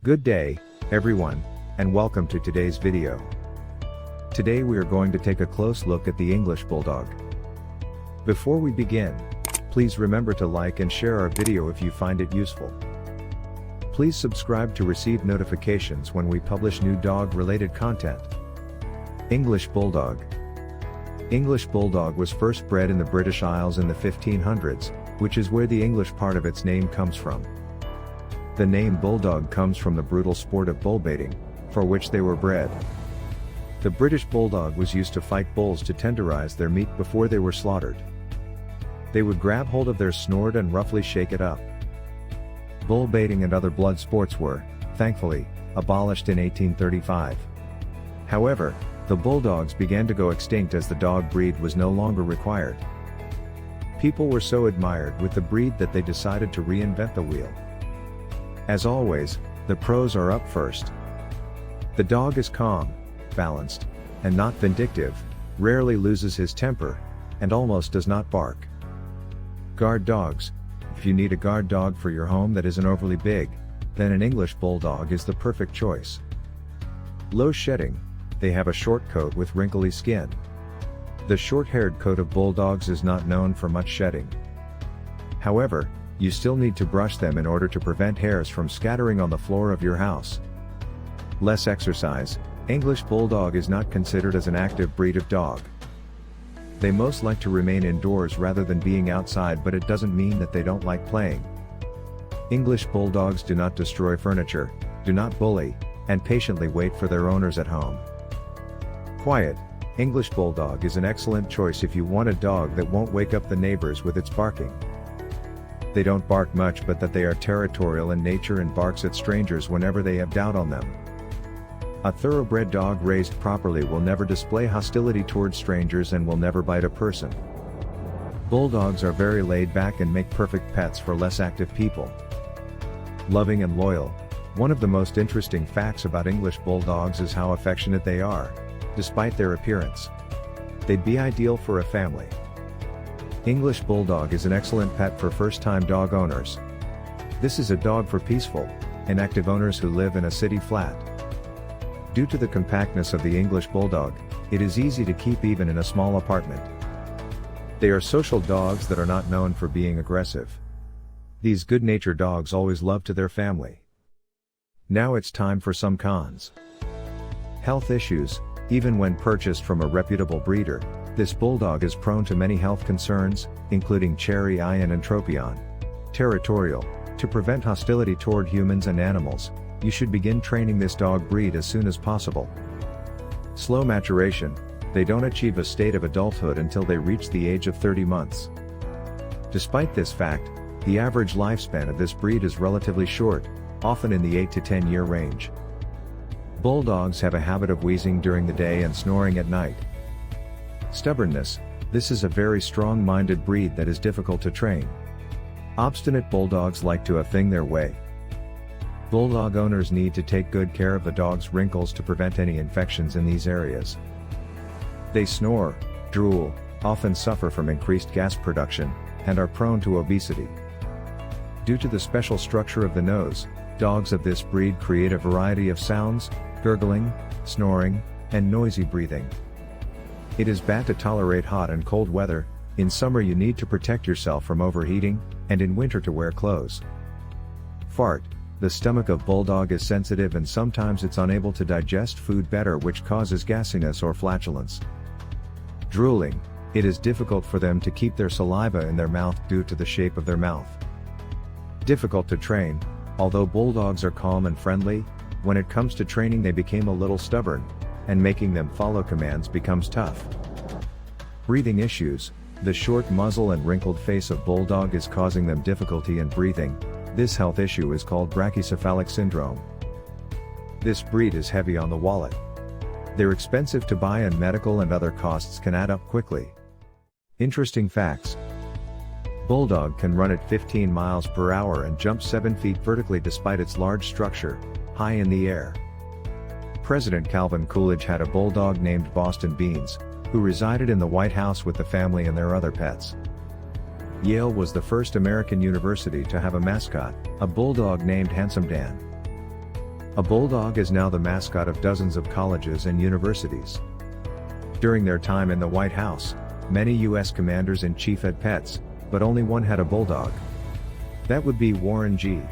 Good day, everyone, and welcome to today's video. Today we are going to take a close look at the English Bulldog. Before we begin, please remember to like and share our video if you find it useful. Please subscribe to receive notifications when we publish new dog-related content. English Bulldog. English Bulldog was first bred in the British Isles in the 1500s, which is where the English part of its name comes from. The name Bulldog comes from the brutal sport of bullbaiting, for which they were bred. The British Bulldog was used to fight bulls to tenderize their meat before they were slaughtered. They would grab hold of their snort and roughly shake it up. Bullbaiting and other blood sports were, thankfully, abolished in 1835. However, the bulldogs began to go extinct as the dog breed was no longer required. People were so admired with the breed that they decided to reinvent the wheel. As always, the pros are up first. The dog is calm, balanced, and not vindictive, rarely loses his temper, and almost does not bark. Guard dogs. If you need a guard dog for your home that isn't overly big, then an English Bulldog is the perfect choice. Low shedding. They have a short coat with wrinkly skin. The short-haired coat of bulldogs is not known for much shedding. However, you still need to brush them in order to prevent hairs from scattering on the floor of your house. Less exercise. English Bulldog is not considered as an active breed of dog. They most like to remain indoors rather than being outside, but it doesn't mean that they don't like playing. English Bulldogs do not destroy furniture, do not bully, and patiently wait for their owners at home. Quiet. English Bulldog is an excellent choice if you want a dog that won't wake up the neighbors with its barking. They don't bark much, but that they are territorial in nature and barks at strangers whenever they have doubt on them. A thoroughbred dog raised properly will never display hostility towards strangers and will never bite a person. Bulldogs are very laid back and make perfect pets for less active people. Loving and loyal. One of the most interesting facts about English Bulldogs is how affectionate they are, despite their appearance. They'd be ideal for a family. English Bulldog is an excellent pet for first-time dog owners. This is a dog for peaceful, inactive owners who live in a city flat. Due to the compactness of the English Bulldog, it is easy to keep even in a small apartment. They are social dogs that are not known for being aggressive. These good-natured dogs always love to their family. Now it's time for some cons. Health issues. Even when purchased from a reputable breeder, this bulldog is prone to many health concerns, including cherry eye and entropion. Territorial. To prevent hostility toward humans and animals, you should begin training this dog breed as soon as possible. Slow maturation. They don't achieve a state of adulthood until they reach the age of 30 months. Despite this fact, the average lifespan of this breed is relatively short, often in the 8 to 10 year range. Bulldogs have a habit of wheezing during the day and snoring at night. Stubbornness. This is a very strong-minded breed that is difficult to train. Obstinate bulldogs like to have things their way. Bulldog owners need to take good care of the dog's wrinkles to prevent any infections in these areas. They snore, drool, often suffer from increased gas production, and are prone to obesity. Due to the special structure of the nose, dogs of this breed create a variety of sounds, gurgling, snoring, and noisy breathing. It is bad to tolerate hot and cold weather. In summer you need to protect yourself from overheating, and in winter to wear clothes. Fart. The stomach of bulldog is sensitive and sometimes it's unable to digest food better, which causes gassiness or flatulence. Drooling. It is difficult for them to keep their saliva in their mouth due to the shape of their mouth. Difficult to train. Although bulldogs are calm and friendly, when it comes to training they became a little stubborn, and making them follow commands becomes tough. Breathing issues. The short muzzle and wrinkled face of bulldog is causing them difficulty in breathing. This health issue is called brachycephalic syndrome. This breed is heavy on the wallet. They're expensive to buy and medical and other costs can add up quickly. Interesting facts. Bulldog can run at 15 miles per hour and jump 7 feet vertically despite its large structure, high in the air. President Calvin Coolidge had a bulldog named Boston Beans, who resided in the White House with the family and their other pets. Yale was the first American university to have a mascot, a bulldog named Handsome Dan. A bulldog is now the mascot of dozens of colleges and universities. During their time in the White House, many U.S. commanders-in-chief had pets, but only one had a bulldog. That would be Warren G.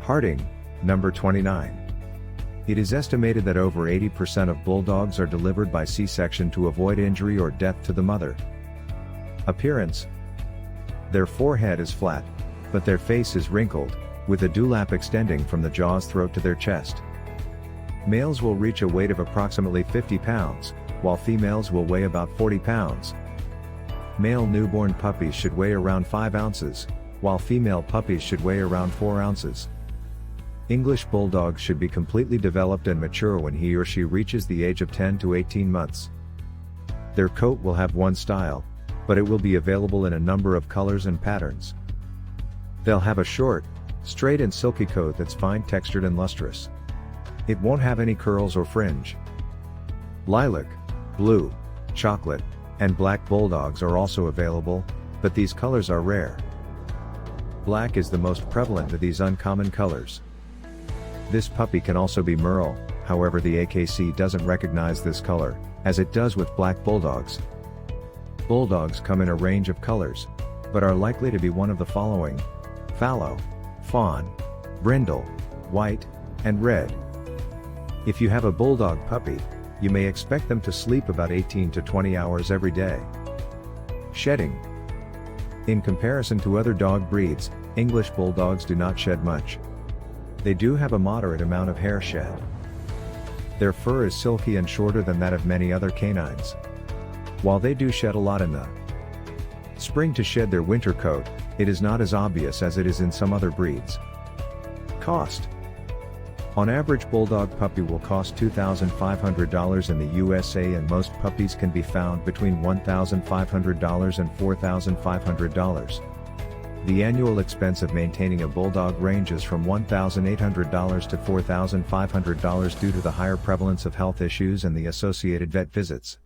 Harding, number 29. It is estimated that over 80% of bulldogs are delivered by C-section to avoid injury or death to the mother. Appearance: their forehead is flat, but their face is wrinkled, with a dewlap extending from the jaw's throat to their chest. Males will reach a weight of approximately 50 pounds, while females will weigh about 40 pounds. Male newborn puppies should weigh around 5 ounces, while female puppies should weigh around 4 ounces. English bulldogs should be completely developed and mature when he or she reaches the age of 10 to 18 months. Their coat will have one style, but it will be available in a number of colors and patterns. They'll have a short, straight and silky coat that's fine textured and lustrous. It won't have any curls or fringe. Lilac, blue, chocolate, and black bulldogs are also available, but these colors are rare. Black is the most prevalent of these uncommon colors. This puppy can also be Merle, however the AKC doesn't recognize this color, as it does with black bulldogs. Bulldogs come in a range of colors, but are likely to be one of the following: fallow, fawn, brindle, white, and red. If you have a bulldog puppy, you may expect them to sleep about 18 to 20 hours every day. Shedding. In comparison to other dog breeds, English bulldogs do not shed much. They do have a moderate amount of hair shed. Their fur is silky and shorter than that of many other canines. While they do shed a lot in the spring to shed their winter coat, it is not as obvious as it is in some other breeds. Cost. On average, bulldog puppy will cost $2,500 in the USA, and most puppies can be found between $1,500 and $4,500. The annual expense of maintaining a bulldog ranges from $1,800 to $4,500 due to the higher prevalence of health issues and the associated vet visits.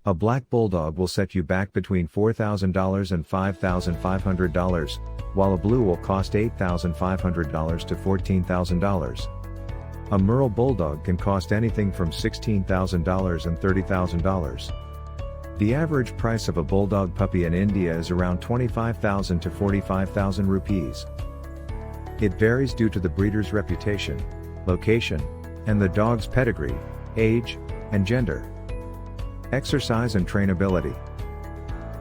A black bulldog will set you back between $4,000 and $5,500, while a blue will cost $8,500 to $14,000. A Merle bulldog can cost anything from $16,000 and $30,000. The average price of a bulldog puppy in India is around 25,000 to 45,000 rupees. It varies due to the breeder's reputation, location, and the dog's pedigree, age, and gender. Exercise and trainability.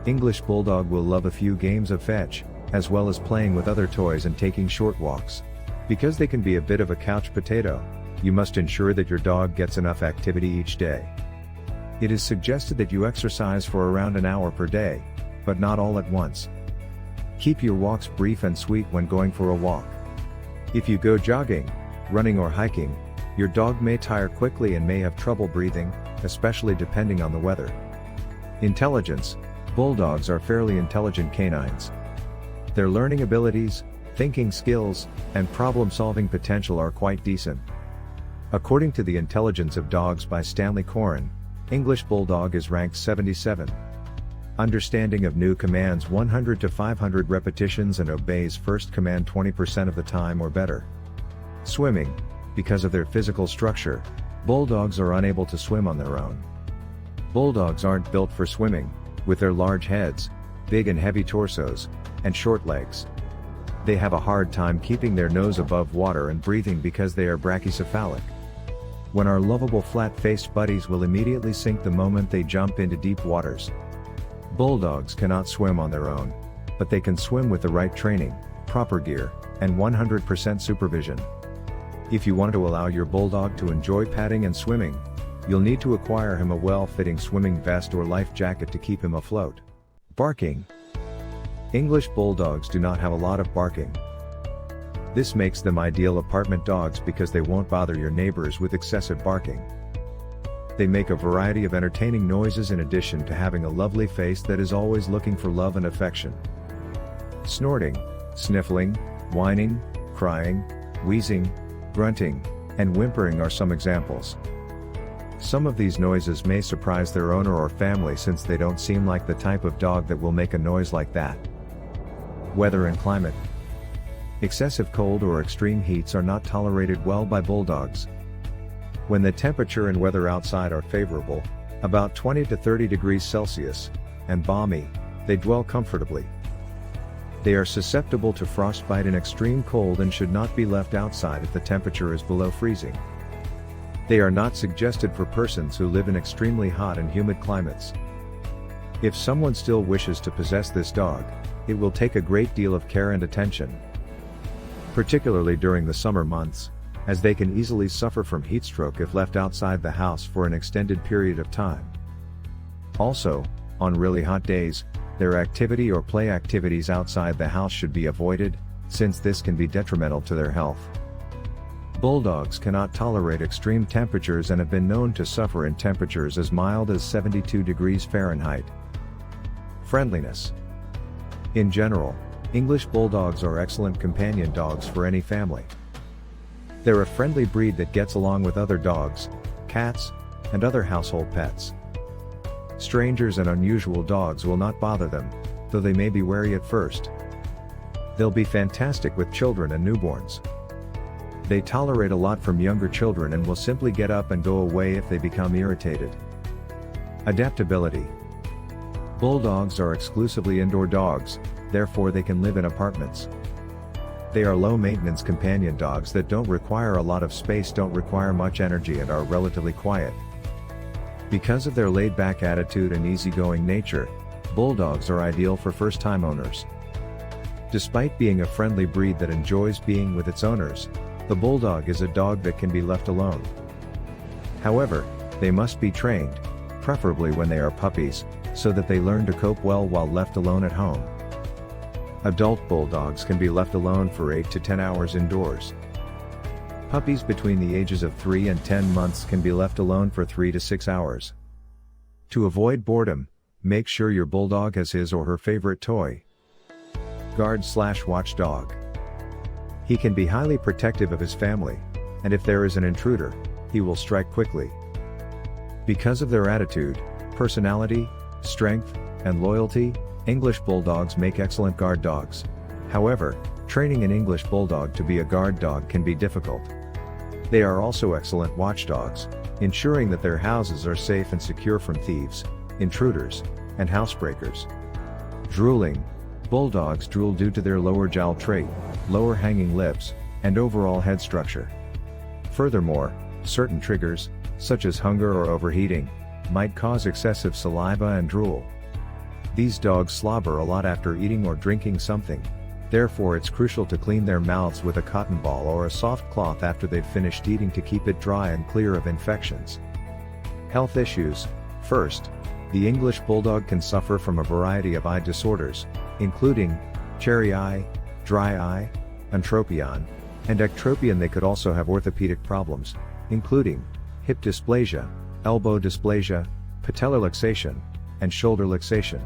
English Bulldog will love a few games of fetch, as well as playing with other toys and taking short walks. Because they can be a bit of a couch potato, you must ensure that your dog gets enough activity each day. It is suggested that you exercise for around an hour per day, but not all at once. Keep your walks brief and sweet when going for a walk. If you go jogging, running or hiking, your dog may tire quickly and may have trouble breathing, especially depending on the weather. Intelligence. Bulldogs are fairly intelligent canines. Their learning abilities, thinking skills, and problem-solving potential are quite decent. According to The Intelligence of Dogs by Stanley Coren, English Bulldog is ranked 77. Understanding of new commands 100 to 500 repetitions and obeys first command 20% of the time or better. Swimming. Because of their physical structure, bulldogs are unable to swim on their own. Bulldogs aren't built for swimming, with their large heads, big and heavy torsos, and short legs. They have a hard time keeping their nose above water and breathing because they are brachycephalic. When our lovable flat-faced buddies will immediately sink the moment they jump into deep waters. Bulldogs cannot swim on their own, but they can swim with the right training, proper gear, and 100% supervision. If you want to allow your bulldog to enjoy paddling and swimming, you'll need to acquire him a well-fitting swimming vest or life jacket to keep him afloat. Barking. English bulldogs do not have a lot of barking. This makes them ideal apartment dogs because they won't bother your neighbors with excessive barking. They make a variety of entertaining noises in addition to having a lovely face that is always looking for love and affection. Snorting, sniffling, whining, crying, wheezing, grunting, and whimpering are some examples. Some of these noises may surprise their owner or family since they don't seem like the type of dog that will make a noise like that. Weather and climate. Excessive cold or extreme heats are not tolerated well by bulldogs. When the temperature and weather outside are favorable, about 20 to 30 degrees Celsius, and balmy, they dwell comfortably. They are susceptible to frostbite in extreme cold and should not be left outside if the temperature is below freezing. They are not suggested for persons who live in extremely hot and humid climates. If someone still wishes to possess this dog, it will take a great deal of care and attention, particularly during the summer months, as they can easily suffer from heat stroke if left outside the house for an extended period of time. Also, on really hot days, their activity or play activities outside the house should be avoided, since this can be detrimental to their health. Bulldogs cannot tolerate extreme temperatures and have been known to suffer in temperatures as mild as 72 degrees Fahrenheit. Friendliness. In general, English Bulldogs are excellent companion dogs for any family. They're a friendly breed that gets along with other dogs, cats, and other household pets. Strangers and unusual dogs will not bother them, though they may be wary at first. They'll be fantastic with children and newborns. They tolerate a lot from younger children and will simply get up and go away if they become irritated. Adaptability. Bulldogs are exclusively indoor dogs, therefore they can live in apartments. They are low-maintenance companion dogs that don't require a lot of space, don't require much energy, and are relatively quiet. Because of their laid-back attitude and easygoing nature, bulldogs are ideal for first-time owners. Despite being a friendly breed that enjoys being with its owners, the bulldog is a dog that can be left alone. However, they must be trained, preferably when they are puppies, so that they learn to cope well while left alone at home. Adult bulldogs can be left alone for 8 to 10 hours indoors. Puppies between the ages of 3 and 10 months can be left alone for 3 to 6 hours. To avoid boredom, make sure your bulldog has his or her favorite toy. Guard/watchdog. He can be highly protective of his family, and if there is an intruder, he will strike quickly. Because of their attitude, personality, strength, and loyalty, English Bulldogs make excellent guard dogs. However, training an English Bulldog to be a guard dog can be difficult. They are also excellent watchdogs, ensuring that their houses are safe and secure from thieves, intruders, and housebreakers. Drooling. Bulldogs drool due to their lower jowl trait, lower hanging lips, and overall head structure. Furthermore, certain triggers, such as hunger or overheating, might cause excessive saliva and drool. These dogs slobber a lot after eating or drinking something, therefore it's crucial to clean their mouths with a cotton ball or a soft cloth after they've finished eating to keep it dry and clear of infections. Health issues. First, the English Bulldog can suffer from a variety of eye disorders, including cherry eye, dry eye, entropion, and ectropion. They could also have orthopedic problems, including hip dysplasia, elbow dysplasia, patellar luxation, and shoulder luxation.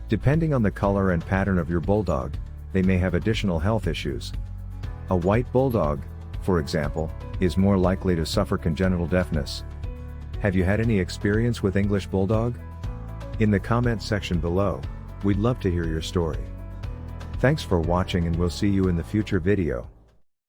Depending on the color and pattern of your bulldog, they may have additional health issues. A white bulldog, for example, is more likely to suffer congenital deafness. Have you had any experience with English Bulldog? In the comment section below, we'd love to hear your story. Thanks for watching, and we'll see you in the future video.